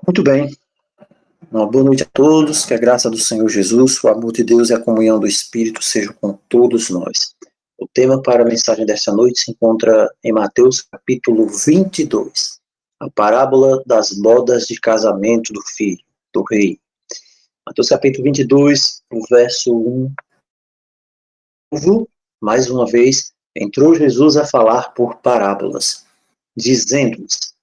Muito bem. Uma boa noite a todos. Que a graça do Senhor Jesus, o amor de Deus e a comunhão do Espírito sejam com todos nós. O tema para a mensagem desta noite se encontra em Mateus capítulo 22, a parábola das bodas de casamento do filho, do rei. Mateus capítulo 22, o verso 1. Mais uma vez, entrou Jesus a falar por parábolas, dizendo-lhes: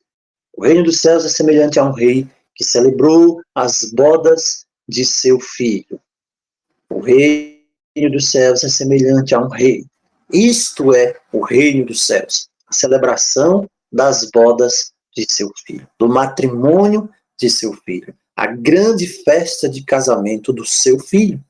o reino dos céus é semelhante a um rei que celebrou as bodas de seu filho. O reino dos céus é semelhante a um rei. Isto é o reino dos céus, a celebração das bodas de seu filho, do matrimônio de seu filho, a grande festa de casamento do seu filho.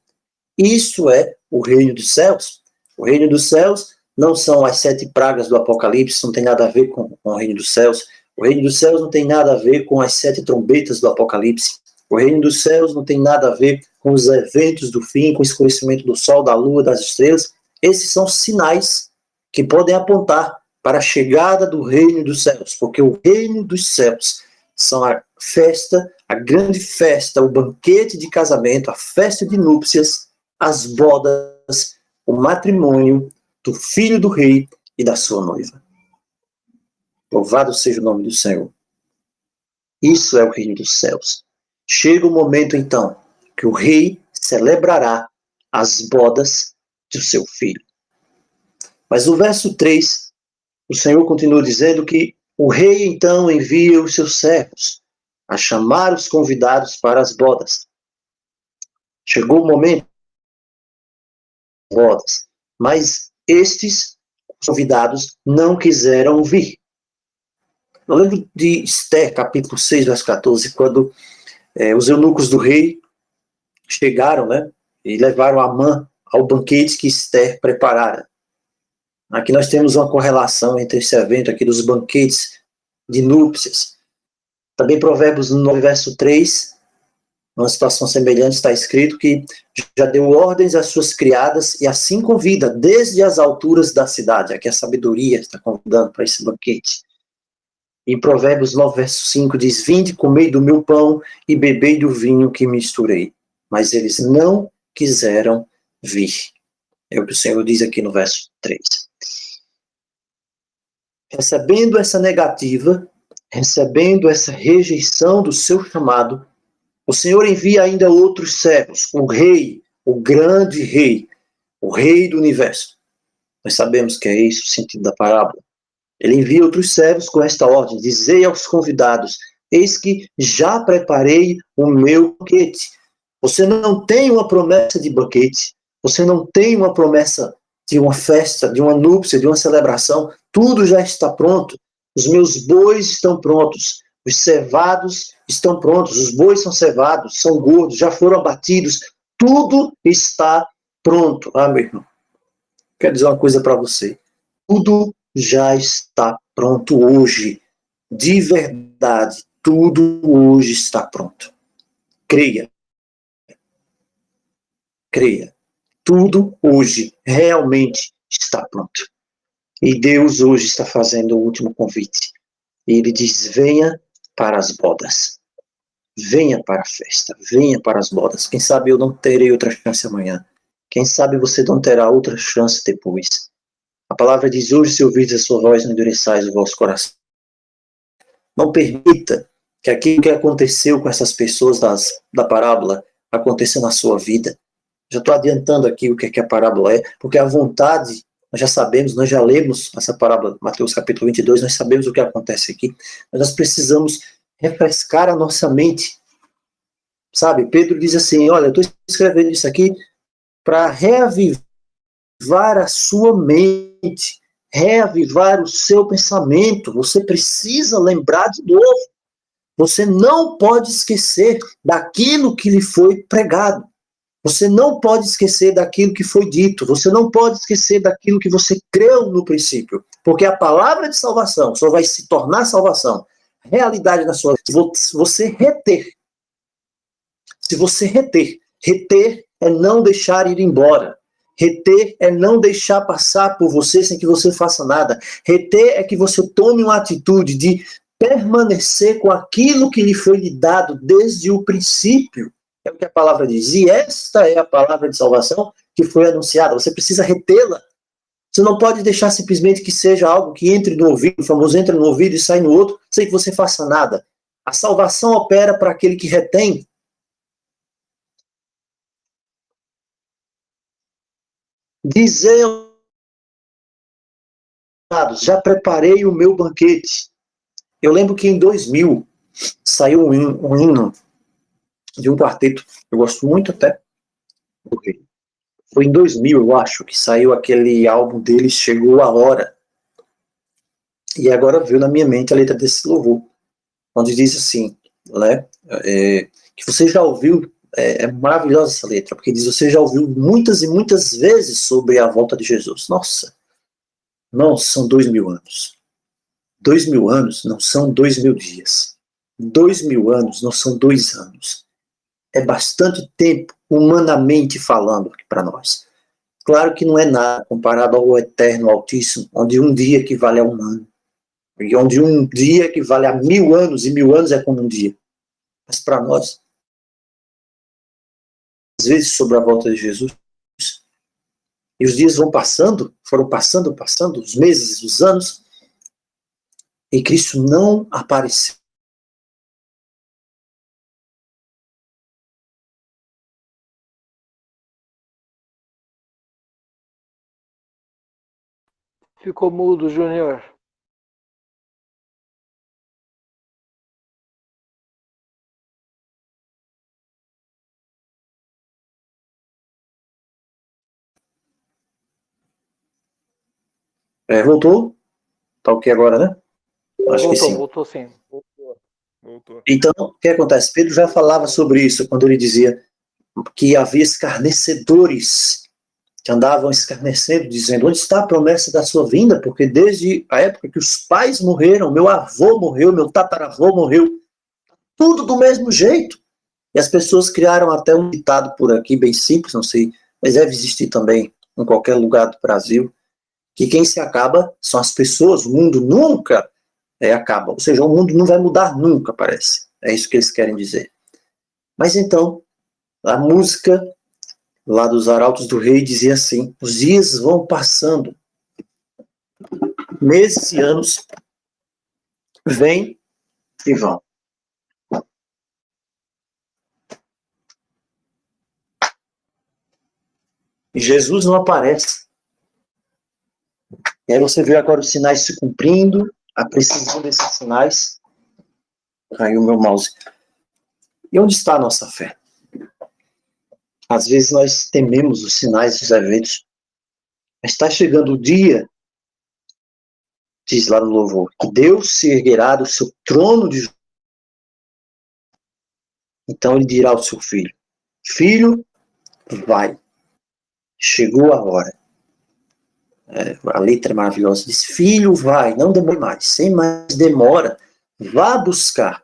Isso é o reino dos céus. O reino dos céus não são as 7 pragas do Apocalipse, não tem nada a ver com o reino dos céus. O reino dos céus não tem nada a ver com as 7 trombetas do Apocalipse. O reino dos céus não tem nada a ver com os eventos do fim, com o escurecimento do sol, da lua, das estrelas. Esses são sinais que podem apontar para a chegada do reino dos céus, porque o reino dos céus são a festa, a grande festa, o banquete de casamento, a festa de núpcias, as bodas, o matrimônio do filho do rei e da sua noiva. Louvado seja o nome do Senhor. Isso é o reino dos céus. Chega o momento, então, que o rei celebrará as bodas do seu filho. Mas no verso 3, o Senhor continua dizendo que o rei, então, envia os seus servos a chamar os convidados para as bodas. Chegou o momento das bodas, mas estes convidados não quiseram vir. Eu lembro de Esther, capítulo 6, verso 14, quando os eunucos do rei chegaram, e levaram Amã ao banquete que Esther preparara. Aqui nós temos uma correlação entre esse evento aqui dos banquetes de núpcias. Também Provérbios 9, verso 3, numa situação semelhante, está escrito que já deu ordens às suas criadas e assim convida desde as alturas da cidade. Aqui a sabedoria está convidando para esse banquete. Em Provérbios 9, verso 5, diz: vinde, comei do meu pão e bebei do vinho que misturei. Mas eles não quiseram vir. É o que o Senhor diz aqui no verso 3. Recebendo essa negativa, recebendo essa rejeição do seu chamado, o Senhor envia ainda outros servos, o rei, o grande rei, o rei do universo. Nós sabemos que é esse o sentido da parábola. Ele envia outros servos com esta ordem: dizei aos convidados, eis que já preparei o meu banquete. Você não tem uma promessa de banquete, você não tem uma promessa de uma festa, de uma núpcia, de uma celebração. Tudo já está pronto. Os meus bois estão prontos, os cevados estão prontos, os bois são cevados, são gordos, já foram abatidos. Tudo está pronto. Ah, meu irmão, quero dizer uma coisa para você. Tudo já está pronto hoje. De verdade, tudo hoje está pronto. Creia. Creia. Tudo hoje realmente está pronto. E Deus hoje está fazendo o último convite. E Ele diz: venha para as bodas. Venha para a festa. Venha para as bodas. Quem sabe eu não terei outra chance amanhã. Quem sabe você não terá outra chance depois. A palavra diz: hoje, se ouvirdes a sua voz, não endureçais o vosso coração. Não permita que aquilo que aconteceu com essas pessoas da parábola aconteça na sua vida. Já estou adiantando aqui o que a parábola é, porque a vontade, nós já sabemos, nós já lemos essa parábola, Mateus capítulo 22, nós sabemos o que acontece aqui, mas nós precisamos refrescar a nossa mente. Sabe, Pedro diz assim: olha, eu estou escrevendo isso aqui para reavivar a sua mente, reavivar o seu pensamento. Você precisa lembrar de novo. Você não pode esquecer daquilo que lhe foi pregado. Você não pode esquecer daquilo que foi dito. Você não pode esquecer daquilo que você creu no princípio. Porque a palavra de salvação só vai se tornar salvação, realidade na sua vida, se você reter. Se você reter. Reter é não deixar ir embora. Reter é não deixar passar por você sem que você faça nada. Reter é que você tome uma atitude de permanecer com aquilo que lhe foi lhe dado desde o princípio. É o que a palavra diz. E esta é a palavra de salvação que foi anunciada. Você precisa retê-la. Você não pode deixar simplesmente que seja algo que entre no ouvido, o famoso entra no ouvido e sai no outro, sem que você faça nada. A salvação opera para aquele que retém. Dizer, já preparei o meu banquete. Eu lembro que em 2000 saiu um hino de um quarteto, eu gosto muito até, foi em 2000, eu acho, que saiu aquele álbum deles, Chegou a Hora. E agora veio na minha mente a letra desse louvor, onde diz assim, né, que você já ouviu, é maravilhosa essa letra, porque diz, você já ouviu muitas e muitas vezes sobre a volta de Jesus. Nossa, não, são 2000 anos. 2000 anos não são 2000 dias. 2000 anos não são 2 anos. É bastante tempo, humanamente falando, para nós. Claro que não é nada comparado ao eterno Altíssimo, onde um dia equivale a um ano. E onde um dia equivale a 1000 anos, e 1000 anos é como um dia. Mas para nós, às vezes, sobre a volta de Jesus, e os dias vão passando, foram passando, os meses, os anos, e Cristo não apareceu. Ficou mudo, Júnior. Voltou? Tá ok agora, né? Acho que sim. Voltou sim. Voltou. Então, o que acontece? Pedro já falava sobre isso quando ele dizia que havia escarnecedores que andavam escarnecendo, dizendo, onde está a promessa da sua vinda? Porque desde a época que os pais morreram, meu avô morreu, meu tataravô morreu, tudo do mesmo jeito. E as pessoas criaram até um ditado por aqui, bem simples, não sei, mas deve existir também em qualquer lugar do Brasil, que quem se acaba são as pessoas, o mundo nunca acaba. Ou seja, o mundo não vai mudar nunca, parece. É isso que eles querem dizer. Mas então, a música lá dos Arautos do Rei dizia assim, os dias vão passando, meses e anos vêm e vão. E Jesus não aparece. E aí você vê agora os sinais se cumprindo, a precisão desses sinais. Caiu o meu mouse. E onde está a nossa fé? Às vezes nós tememos os sinais dos eventos. Mas está chegando o dia, diz lá no louvor, que Deus se erguerá do seu trono de justiça. Então ele dirá ao seu filho, filho, vai. Chegou a hora. A letra é maravilhosa. Diz, filho, vai, não demore mais, sem mais demora. Vá buscar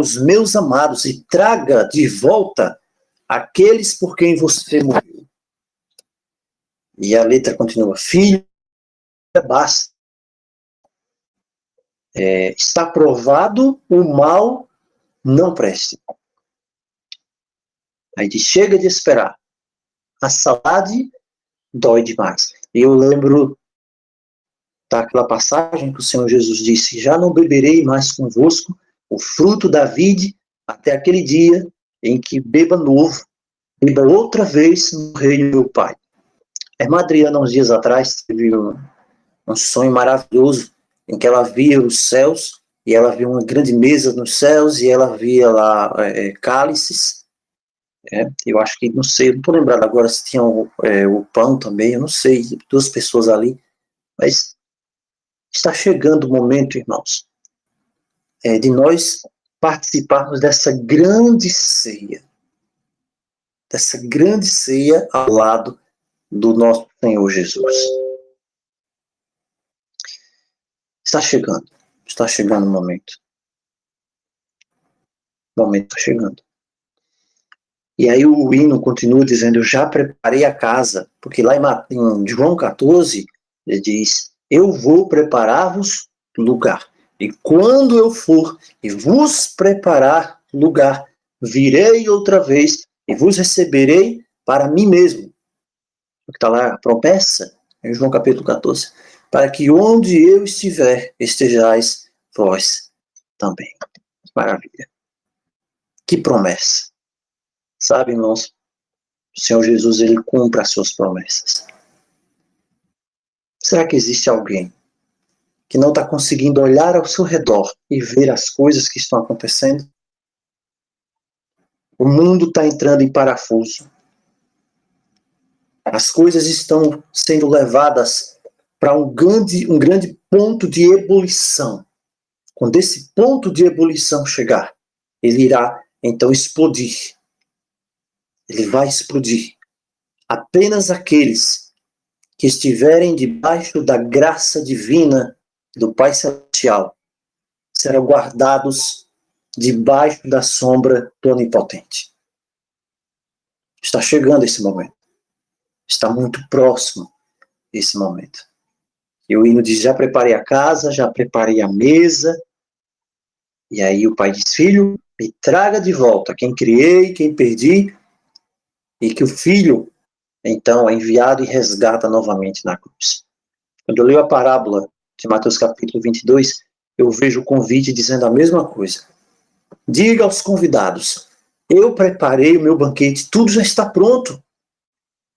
os meus amados e traga de volta aqueles por quem você morreu. E a letra continua, filho, basta. Está provado, o mal não preste. Aí diz, chega de esperar. A saudade dói demais. Eu lembro daquela passagem que o Senhor Jesus disse, já não beberei mais convosco o fruto da vide até aquele dia em que beba novo, beba outra vez no reino do meu Pai. A irmã Adriana, uns dias atrás, teve um sonho maravilhoso em que ela via os céus e ela via uma grande mesa nos céus e ela via lá cálices. Eu acho que, não sei, não estou lembrado agora se tinha o pão também, eu não sei, 2 pessoas ali, mas está chegando o momento, irmãos, de nós participarmos dessa grande ceia ao lado do nosso Senhor Jesus. Está chegando o momento. O momento está chegando. E aí o hino continua dizendo, eu já preparei a casa, porque lá em João 14, ele diz, eu vou preparar-vos lugar. E quando eu for e vos preparar lugar, virei outra vez e vos receberei para mim mesmo. O que está lá, a promessa, em João capítulo 14. Para que onde eu estiver, estejais vós também. Maravilha. Que promessa. Sabe, irmãos, o Senhor Jesus, ele cumpre as suas promessas. Será que existe alguém que não está conseguindo olhar ao seu redor e ver as coisas que estão acontecendo? O mundo está entrando em parafuso. As coisas estão sendo levadas para um grande ponto de ebulição. Quando esse ponto de ebulição chegar, ele irá então explodir. Ele vai explodir. Apenas aqueles que estiverem debaixo da graça divina do Pai Celestial serão guardados debaixo da sombra do Onipotente. Está chegando esse momento. Está muito próximo esse momento. E o hino diz, já preparei a casa, já preparei a mesa. E aí o pai diz, filho, me traga de volta quem criei, quem perdi. E que o filho, então, é enviado e resgata novamente na cruz. Quando eu leio a parábola de Mateus capítulo 22, eu vejo o convite dizendo a mesma coisa. Diga aos convidados, eu preparei o meu banquete, tudo já está pronto.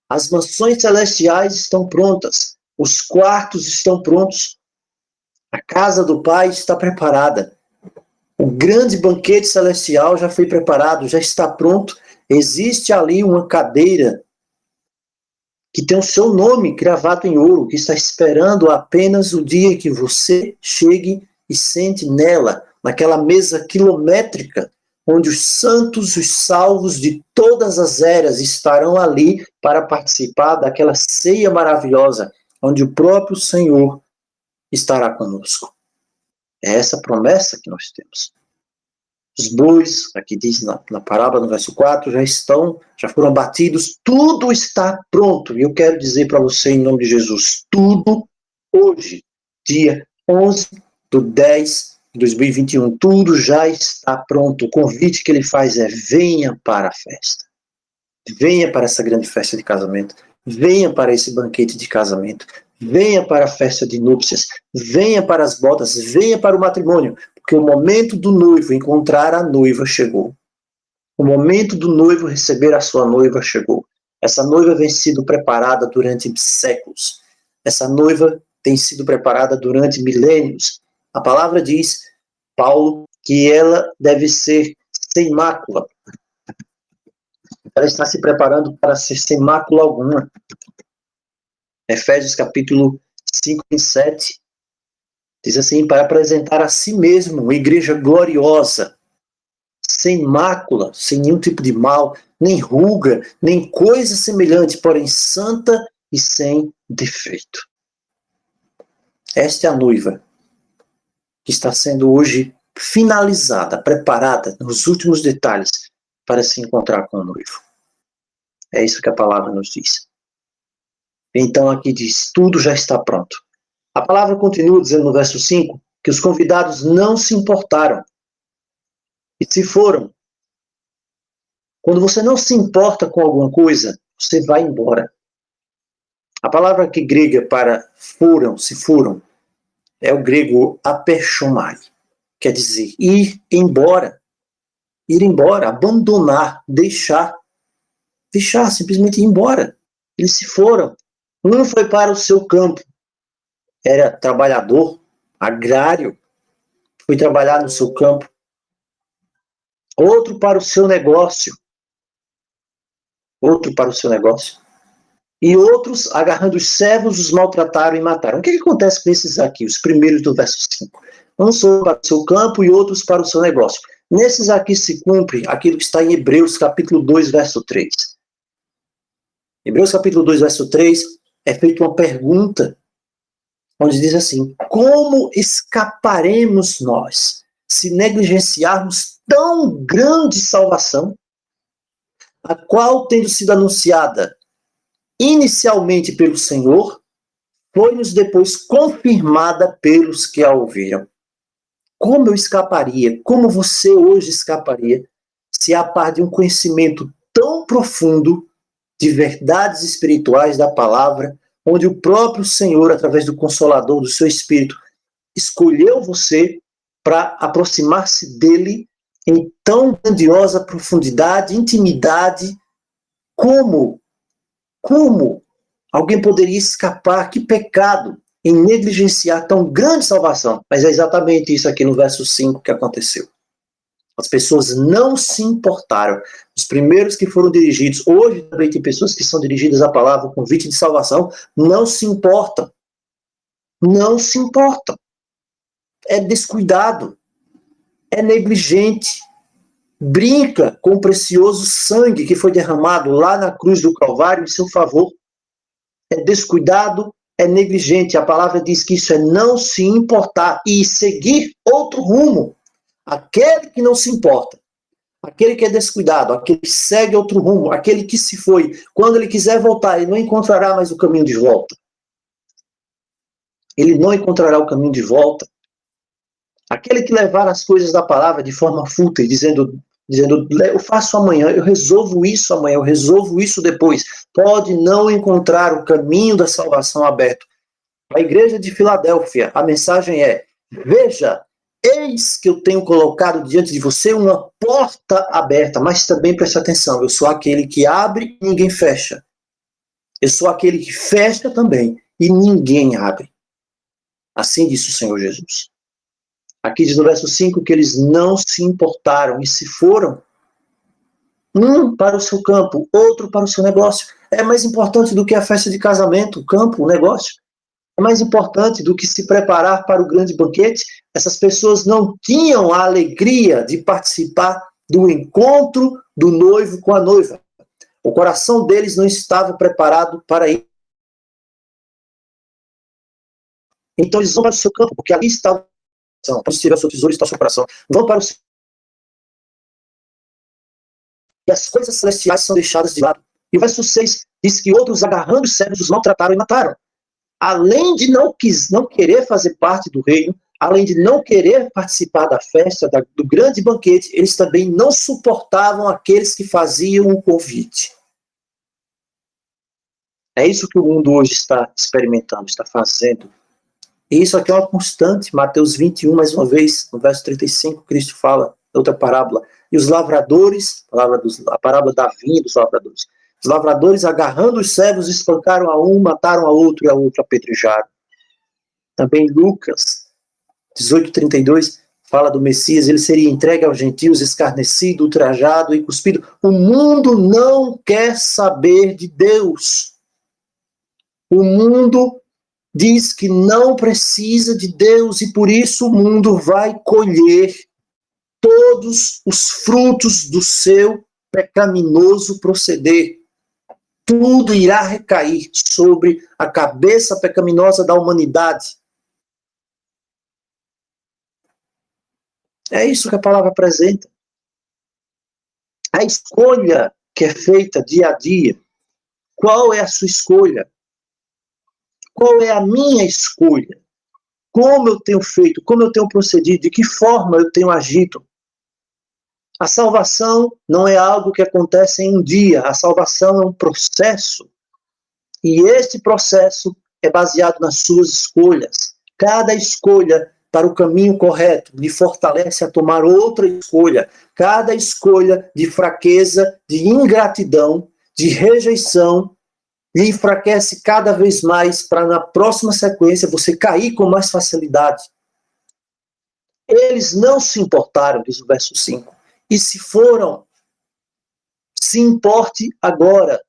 As mansões celestiais estão prontas, os quartos estão prontos, a casa do Pai está preparada, o grande banquete celestial já foi preparado, já está pronto, existe ali uma cadeira que tem o seu nome gravado em ouro, que está esperando apenas o dia em que você chegue e sente nela, naquela mesa quilométrica, onde os santos, os salvos de todas as eras estarão ali para participar daquela ceia maravilhosa, onde o próprio Senhor estará conosco. É essa promessa que nós temos. Os bois, aqui diz na parábola, no verso 4, já foram batidos, tudo está pronto. E eu quero dizer para você, em nome de Jesus, tudo hoje, dia 11/10/2021, 2021, tudo já está pronto. O convite que ele faz é: venha para a festa. Venha para essa grande festa de casamento. Venha para esse banquete de casamento. Venha para a festa de núpcias. Venha para as bodas. Venha para o matrimônio. Porque o momento do noivo encontrar a noiva chegou. O momento do noivo receber a sua noiva chegou. Essa noiva vem sido preparada durante séculos. Essa noiva tem sido preparada durante milênios. A palavra diz, Paulo, que ela deve ser sem mácula. Ela está se preparando para ser sem mácula alguma. Efésios capítulo 5:7 diz assim, para apresentar a si mesmo uma igreja gloriosa, sem mácula, sem nenhum tipo de mal, nem ruga, nem coisa semelhante, porém santa e sem defeito. Esta é a noiva que está sendo hoje finalizada, preparada nos últimos detalhes para se encontrar com o noivo. É isso que a palavra nos diz. Então aqui diz, tudo já está pronto. A palavra continua dizendo no verso 5 que os convidados não se importaram e se foram. Quando você não se importa com alguma coisa, você vai embora. A palavra aqui grega para foram, se foram, é o grego apechomai. Quer dizer, ir embora. Ir embora, abandonar, deixar. Deixar, simplesmente ir embora. Eles se foram. Um foi para o seu campo. Era trabalhador, agrário. Foi trabalhar no seu campo. Outro para o seu negócio. Outro para o seu negócio. E outros, agarrando os servos, os maltrataram e mataram. O que acontece com esses aqui, os primeiros do verso 5? Uns foram para o seu campo e outros para o seu negócio. Nesses aqui se cumpre aquilo que está em Hebreus capítulo 2, verso 3. Hebreus capítulo 2, verso 3, é feita uma pergunta, onde diz assim, como escaparemos nós se negligenciarmos tão grande salvação, a qual, tendo sido anunciada inicialmente pelo Senhor, foi-nos depois confirmada pelos que a ouviram. Como eu escaparia? Como você hoje escaparia se a par de um conhecimento tão profundo de verdades espirituais da palavra, onde o próprio Senhor, através do Consolador, do seu Espírito, escolheu você para aproximar-se dele em tão grandiosa profundidade, intimidade? Como alguém poderia escapar? Que pecado em negligenciar tão grande salvação? Mas é exatamente isso aqui no verso 5 que aconteceu. As pessoas não se importaram. Os primeiros que foram dirigidos, hoje também tem pessoas que são dirigidas à palavra, o convite de salvação, não se importam. Não se importam. É descuidado. É negligente. Brinca com o precioso sangue que foi derramado lá na cruz do Calvário em seu favor. É descuidado, é negligente. A palavra diz que isso é não se importar e seguir outro rumo. Aquele que não se importa, aquele que é descuidado, aquele que segue outro rumo, aquele que se foi, quando ele quiser voltar, ele não encontrará mais o caminho de volta. Ele não encontrará o caminho de volta. Aquele que levar as coisas da palavra de forma fútil, dizendo, eu faço amanhã, eu resolvo isso amanhã, eu resolvo isso depois, pode não encontrar o caminho da salvação aberto. A igreja de Filadélfia, a mensagem é: veja, eis que eu tenho colocado diante de você uma porta aberta, mas também preste atenção, eu sou aquele que abre e ninguém fecha. Eu sou aquele que fecha também e ninguém abre. Assim disse o Senhor Jesus. Aqui diz no verso 5 que eles não se importaram e se foram, um para o seu campo, outro para o seu negócio. É mais importante do que a festa de casamento, o campo, o negócio. É mais importante do que se preparar para o grande banquete. Essas pessoas não tinham a alegria de participar do encontro do noivo com a noiva. O coração deles não estava preparado para isso. Então eles vão para o seu campo, porque ali está o coração. Onde estiver o seu tesouro, está o seu coração. Vão para o seu... E as coisas celestiais são deixadas de lado. E o verso 6 diz que outros, agarrando os servos, os maltrataram e mataram. Além de não querer fazer parte do reino, além de não querer participar da festa, do grande banquete, eles também não suportavam aqueles que faziam o convite. É isso que o mundo hoje está experimentando, está fazendo. E isso aqui é uma constante. Mateus 21, mais uma vez, no verso 35, Cristo fala, outra parábola. E os lavradores, a parábola da vinha dos lavradores. Os lavradores, agarrando os servos, espancaram a um, mataram a outro e a outro apedrejaram. Também Lucas 18:32 fala do Messias, ele seria entregue aos gentios, escarnecido, ultrajado e cuspido. O mundo não quer saber de Deus. O mundo diz que não precisa de Deus e por isso o mundo vai colher todos os frutos do seu pecaminoso proceder. Tudo irá recair sobre a cabeça pecaminosa da humanidade. É isso que a palavra apresenta. A escolha que é feita dia a dia. Qual é a sua escolha? Qual é a minha escolha? Como eu tenho feito? Como eu tenho procedido? De que forma eu tenho agido? A salvação não é algo que acontece em um dia. A salvação é um processo. E este processo é baseado nas suas escolhas. Cada escolha para o caminho correto lhe fortalece a tomar outra escolha. Cada escolha de fraqueza, de ingratidão, de rejeição, lhe enfraquece cada vez mais para na próxima sequência você cair com mais facilidade. Eles não se importaram, diz o verso 5. E se foram, se importe agora.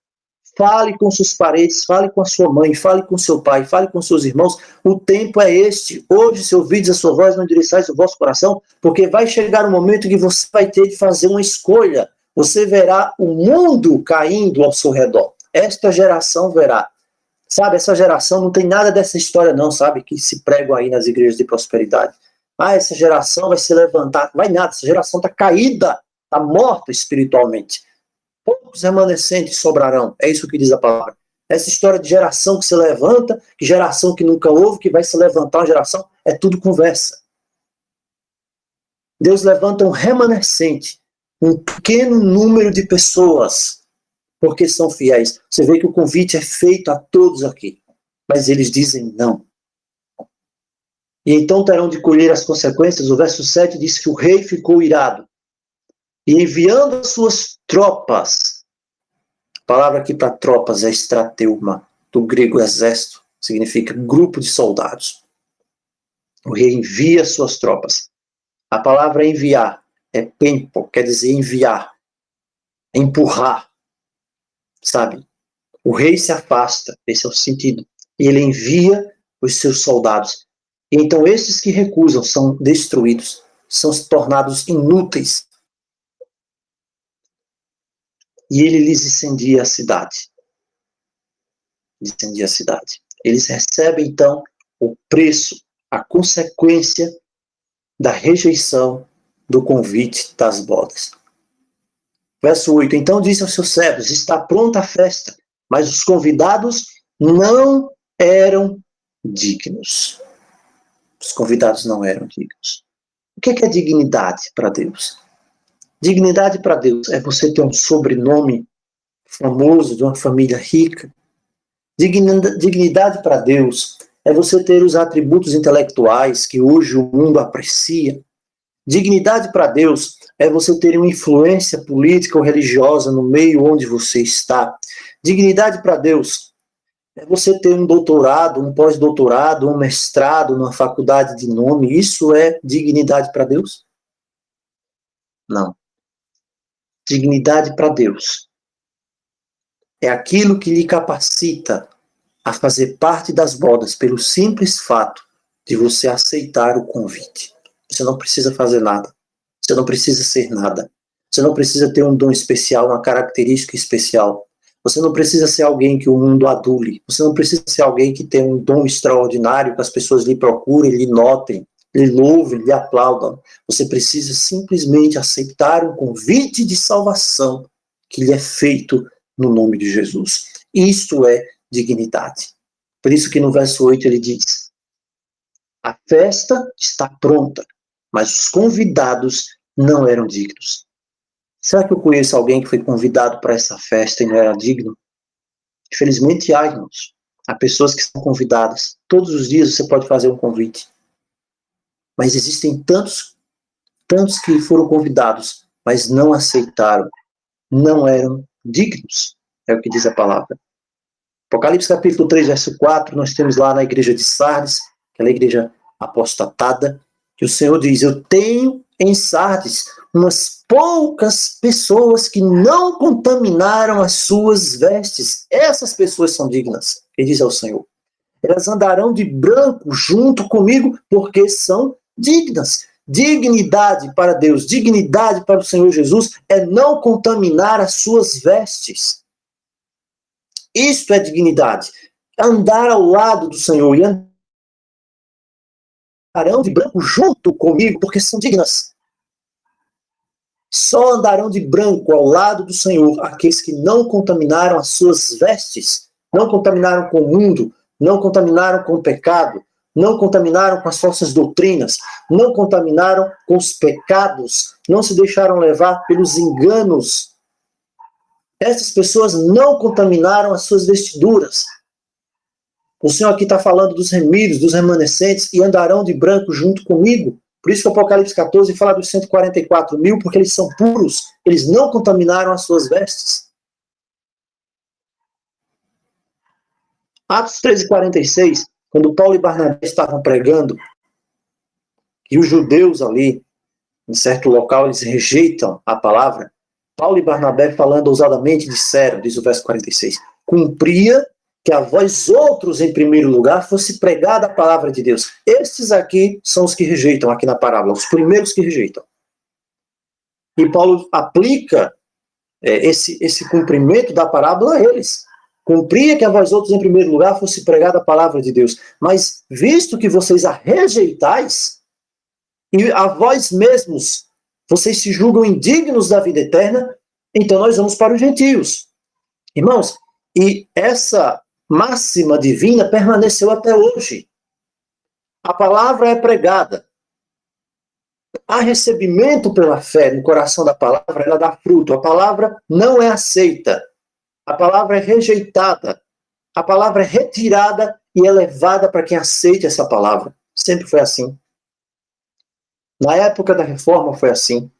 Fale com seus parentes, fale com a sua mãe, fale com seu pai, fale com seus irmãos. O tempo é este. Hoje, se ouvides a sua voz, não endireçais o vosso coração, porque vai chegar um momento que você vai ter de fazer uma escolha. Você verá o mundo caindo ao seu redor. Esta geração verá. Sabe, essa geração não tem nada dessa história não, sabe, que se pregam aí nas igrejas de prosperidade. Ah, essa geração vai se levantar. Vai nada, essa geração está caída, está morta espiritualmente. Poucos remanescentes sobrarão. É isso que diz a palavra. Essa história de geração que se levanta, que geração que nunca houve, que vai se levantar uma geração, é tudo conversa. Deus levanta um remanescente, um pequeno número de pessoas, porque são fiéis. Você vê que o convite é feito a todos aqui, mas eles dizem não. E então terão de colher as consequências. O verso 7 diz que o rei ficou irado, e enviando as suas tropas, a palavra aqui para tropas é strateuma, do grego exército, significa grupo de soldados. O rei envia as suas tropas. A palavra enviar é pempo, quer dizer enviar, empurrar, sabe? O rei se afasta, esse é o sentido, e ele envia os seus soldados. Então esses que recusam são destruídos, são tornados inúteis. E ele lhes incendia a cidade. Incendia a cidade. Eles recebem então o preço, a consequência da rejeição do convite das bodas. Verso 8. Então disse aos seus servos: está pronta a festa, mas os convidados não eram dignos. Os convidados não eram dignos. O que é dignidade para Deus? Dignidade para Deus é você ter um sobrenome famoso de uma família rica. Dignidade para Deus é você ter os atributos intelectuais que hoje o mundo aprecia. Dignidade para Deus é você ter uma influência política ou religiosa no meio onde você está. Dignidade para Deus é você ter um doutorado, um pós-doutorado, um mestrado numa faculdade de nome. Isso é dignidade para Deus? Não. Dignidade para Deus é aquilo que lhe capacita a fazer parte das bodas pelo simples fato de você aceitar o convite. Você não precisa fazer nada. Você não precisa ser nada. Você não precisa ter um dom especial, uma característica especial. Você não precisa ser alguém que o mundo adule. Você não precisa ser alguém que tem um dom extraordinário, que as pessoas lhe procurem, lhe notem, lhe louvem, lhe aplaudam. Você precisa simplesmente aceitar um convite de salvação que lhe é feito no nome de Jesus. Isto é dignidade. Por isso que no verso 8 ele diz: a festa está pronta, mas os convidados não eram dignos. Será que eu conheço alguém que foi convidado para essa festa e não era digno? Infelizmente há, irmãos. Há pessoas que são convidadas. Todos os dias você pode fazer um convite. Mas existem tantos que foram convidados, mas não aceitaram. Não eram dignos. É o que diz a palavra. Apocalipse capítulo 3, verso 4, nós temos lá na igreja de Sardes, aquela igreja apostatada, que o Senhor diz: eu tenho em Sardes umas poucas pessoas que não contaminaram as suas vestes. Essas pessoas são dignas, ele diz ao Senhor. Elas andarão de branco junto comigo, porque são dignas. Dignidade para Deus, dignidade para o Senhor Jesus é não contaminar as suas vestes. Isto é dignidade. Andar ao lado do Senhor e andarão de branco junto comigo, porque são dignas. Só andarão de branco ao lado do Senhor aqueles que não contaminaram as suas vestes, não contaminaram com o mundo, não contaminaram com o pecado, não contaminaram com as falsas doutrinas, não contaminaram com os pecados, não se deixaram levar pelos enganos. Essas pessoas não contaminaram as suas vestiduras. O Senhor aqui está falando dos remidos, dos remanescentes, e andarão de branco junto comigo. Por isso que o Apocalipse 14 fala dos 144 mil, porque eles são puros, eles não contaminaram as suas vestes. Atos 13:46, quando Paulo e Barnabé estavam pregando, e os judeus ali, em certo local, eles rejeitam a palavra, Paulo e Barnabé, falando ousadamente, disseram, diz o verso 46, cumpria que a vós outros, em primeiro lugar, fosse pregada a palavra de Deus. Estes aqui são os que rejeitam aqui na parábola, os primeiros que rejeitam. E Paulo aplica esse cumprimento da parábola a eles. Cumpria que a vós outros, em primeiro lugar, fosse pregada a palavra de Deus. Mas, visto que vocês a rejeitais, e a vós mesmos, vocês se julgam indignos da vida eterna, então nós vamos para os gentios. Irmãos, e essa máxima divina permaneceu até hoje. A palavra é pregada. há recebimento pela fé no coração da palavra, ela dá fruto. A palavra não é aceita. A palavra é rejeitada. A palavra é retirada e é levada para quem aceite essa palavra. Sempre foi assim. Na época da reforma foi assim.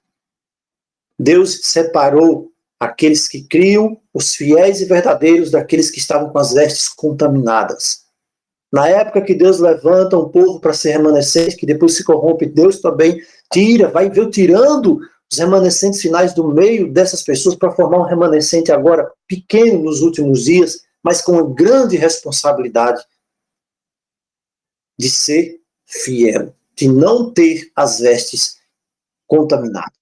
Deus separou aqueles que criam, os fiéis e verdadeiros, daqueles que estavam com as vestes contaminadas. Na época que Deus levanta um povo para ser remanescente, que depois se corrompe, Deus também tira, vai tirando os remanescentes finais do meio dessas pessoas para formar um remanescente agora pequeno nos últimos dias, mas com uma grande responsabilidade de ser fiel, de não ter as vestes contaminadas.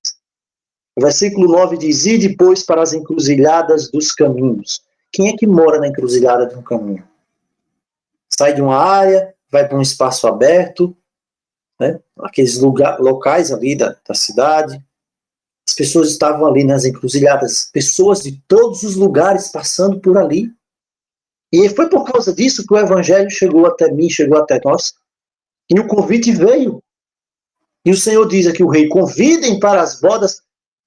O versículo 9 diz: "E depois para as encruzilhadas dos caminhos." Quem é que mora na encruzilhada de um caminho? Sai de uma área, vai para um espaço aberto, né? Aqueles locais ali da cidade. As pessoas estavam ali nas encruzilhadas, pessoas de todos os lugares passando por ali. E foi por causa disso que o evangelho chegou até mim, chegou até nós. E o convite veio. E o Senhor diz aqui, o rei: "Convidem para as bodas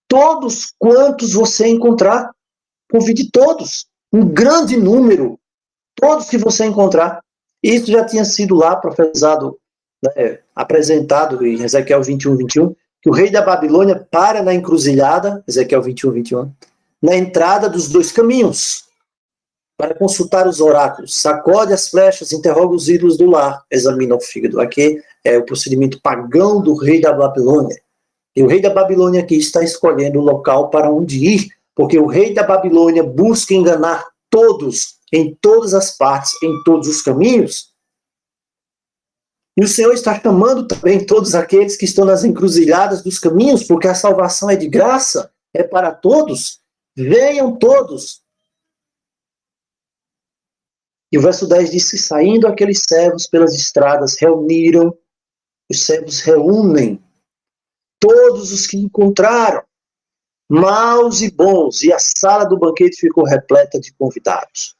todos quantos você encontrar." Convide todos, um grande número, todos que você encontrar. Isso já tinha sido lá profetizado, né, apresentado em Ezequiel 21, que o rei da Babilônia para na encruzilhada, Ezequiel 21, na entrada dos dois caminhos, para consultar os oráculos, sacode as flechas, interroga os ídolos do lar, examina o fígado. Aqui é o procedimento pagão do rei da Babilônia. E o rei da Babilônia aqui está escolhendo o local para onde ir, porque o rei da Babilônia busca enganar todos, em todas as partes, em todos os caminhos. E o Senhor está chamando também todos aqueles que estão nas encruzilhadas dos caminhos, porque a salvação é de graça, é para todos. Venham todos. E o verso 10 diz que saindo aqueles servos pelas estradas, os servos reúnem todos os que encontraram, maus e bons, e a sala do banquete ficou repleta de convidados.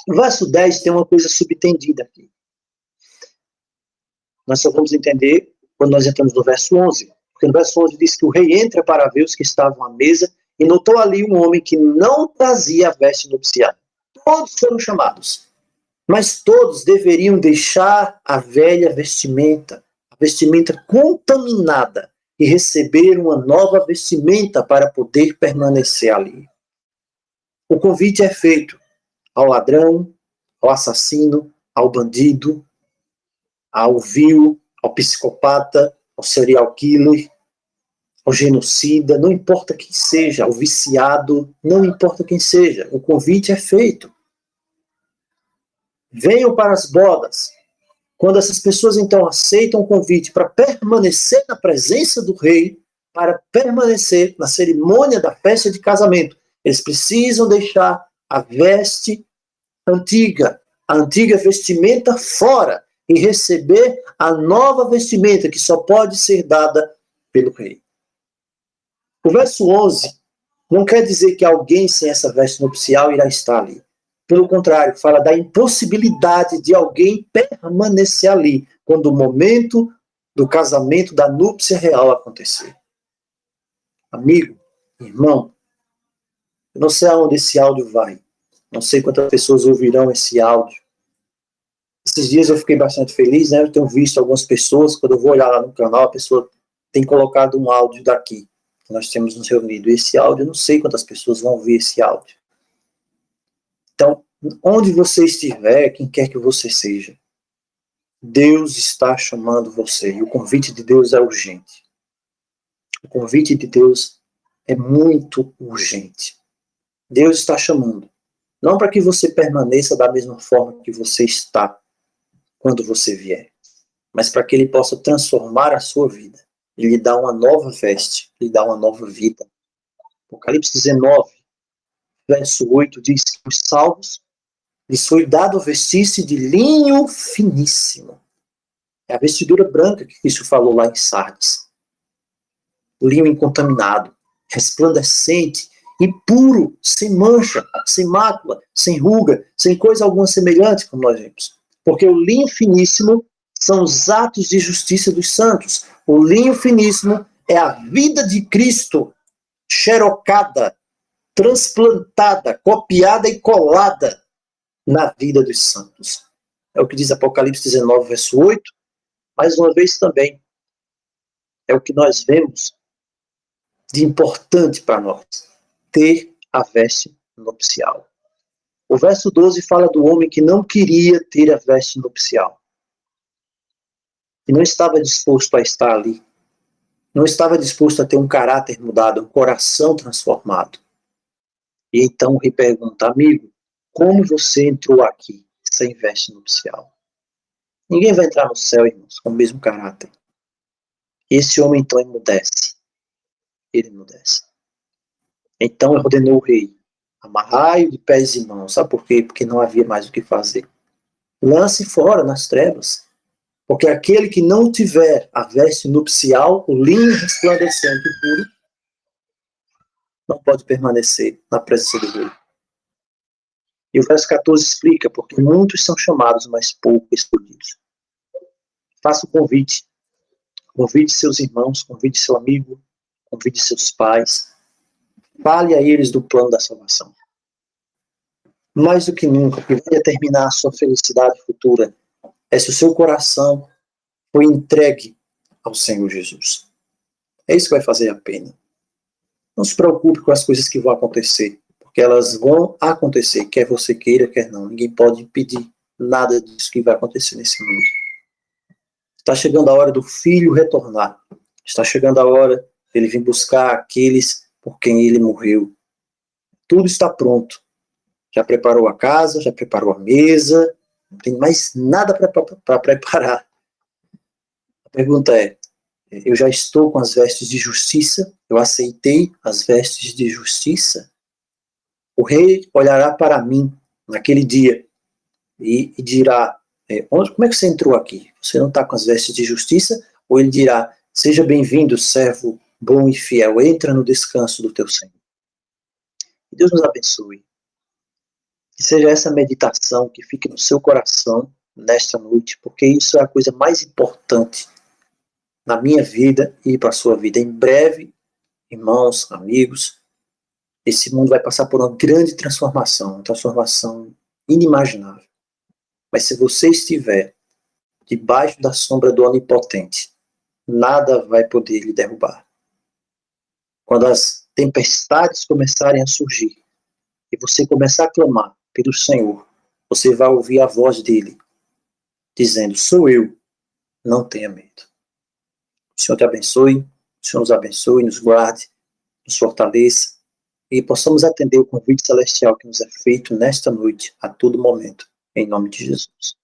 O verso 10 tem uma coisa subentendida aqui. Nós só vamos entender quando nós entramos no verso 11. Porque no verso 11 diz que o rei entra para ver os que estavam à mesa e notou ali um homem que não trazia a veste nupcial. Todos foram chamados, mas todos deveriam deixar a velha vestimenta, a vestimenta contaminada, e receber uma nova vestimenta para poder permanecer ali. O convite é feito ao ladrão, ao assassino, ao bandido, ao vil, ao psicopata, ao serial killer, ao genocida, não importa quem seja, ao viciado, não importa quem seja, o convite é feito. Venham para as bodas. Quando essas pessoas então aceitam o convite para permanecer na presença do rei, para permanecer na cerimônia da festa de casamento, eles precisam deixar a veste antiga, a antiga vestimenta fora, e receber a nova vestimenta que só pode ser dada pelo rei. O verso 11 não quer dizer que alguém sem essa veste nupcial irá estar ali. Pelo contrário, fala da impossibilidade de alguém permanecer ali quando o momento do casamento, da núpcia real acontecer. Amigo, irmão, eu não sei aonde esse áudio vai. Não sei quantas pessoas ouvirão esse áudio. Esses dias eu fiquei bastante feliz, né? Eu tenho visto algumas pessoas, quando eu vou olhar lá no canal, a pessoa tem colocado um áudio daqui, que nós temos nos reunido. Esse áudio, eu não sei quantas pessoas vão ouvir esse áudio. Então, onde você estiver, quem quer que você seja, Deus está chamando você. E o convite de Deus é urgente. O convite de Deus é muito urgente. Deus está chamando. Não para que você permaneça da mesma forma que você está quando você vier, mas para que Ele possa transformar a sua vida. E lhe dar uma nova veste, lhe dar uma nova vida. Apocalipse 19, verso 8 diz que os salvos lhes foi dado vestir-se de linho finíssimo. É a vestidura branca que Cristo falou lá em Sardes. O linho incontaminado, resplandecente e puro, sem mancha, sem mácula, sem ruga, sem coisa alguma semelhante, como nós vimos. Porque o linho finíssimo são os atos de justiça dos santos, O linho finíssimo é a vida de Cristo, xerocada, transplantada, copiada e colada na vida dos santos. É o que diz Apocalipse 19, verso 8. Mais uma vez também, é o que nós vemos de importante para nós, ter a veste nupcial. O verso 12 fala do homem que não queria ter a veste nupcial. E não estava disposto a estar ali. Não estava disposto a ter um caráter mudado, um coração transformado. E então o rei pergunta, amigo, como você entrou aqui sem veste nupcial? Ninguém vai entrar no céu, irmãos, com o mesmo caráter. Esse homem então emudece. Ele emudece. Então ordenou o rei, amarrai-o de pés e mãos. Sabe por quê? Porque não havia mais o que fazer. Lance fora nas trevas. Porque aquele que não tiver a veste nupcial, o linho resplandecente e puro, não pode permanecer na presença do rei. E o verso 14 explica, porque muitos são chamados, mas poucos escolhidos. Faça o convite. Convide seus irmãos, convide seu amigo, convide seus pais. Fale a eles do plano da salvação. Mais do que nunca, o que vai determinar a sua felicidade futura é se o seu coração foi entregue ao Senhor Jesus. É isso que vai fazer a pena. Não se preocupe com as coisas que vão acontecer, porque elas vão acontecer, quer você queira, quer não. Ninguém pode impedir nada disso que vai acontecer nesse mundo. Está chegando a hora do filho retornar. Está chegando a hora dele vir buscar aqueles por quem ele morreu. Tudo está pronto. Já preparou a casa, já preparou a mesa, não tem mais nada para preparar. A pergunta é, eu já estou com as vestes de justiça? Eu aceitei as vestes de justiça? O rei olhará para mim naquele dia e dirá, como é que você entrou aqui? Você não está com as vestes de justiça? Ou ele dirá, seja bem-vindo, servo bom e fiel, entra no descanso do teu Senhor. Que Deus nos abençoe. Que seja essa meditação que fique no seu coração nesta noite, porque isso é a coisa mais importante na minha vida e para a sua vida. Em breve, irmãos, amigos, esse mundo vai passar por uma grande transformação, uma transformação inimaginável. Mas se você estiver debaixo da sombra do Onipotente, nada vai poder lhe derrubar. Quando as tempestades começarem a surgir e você começar a clamar pelo Senhor, você vai ouvir a voz dele dizendo, sou eu, não tenha medo. O Senhor te abençoe, o Senhor nos abençoe, nos guarde, nos fortaleça e possamos atender o convite celestial que nos é feito nesta noite, a todo momento, em nome de Jesus.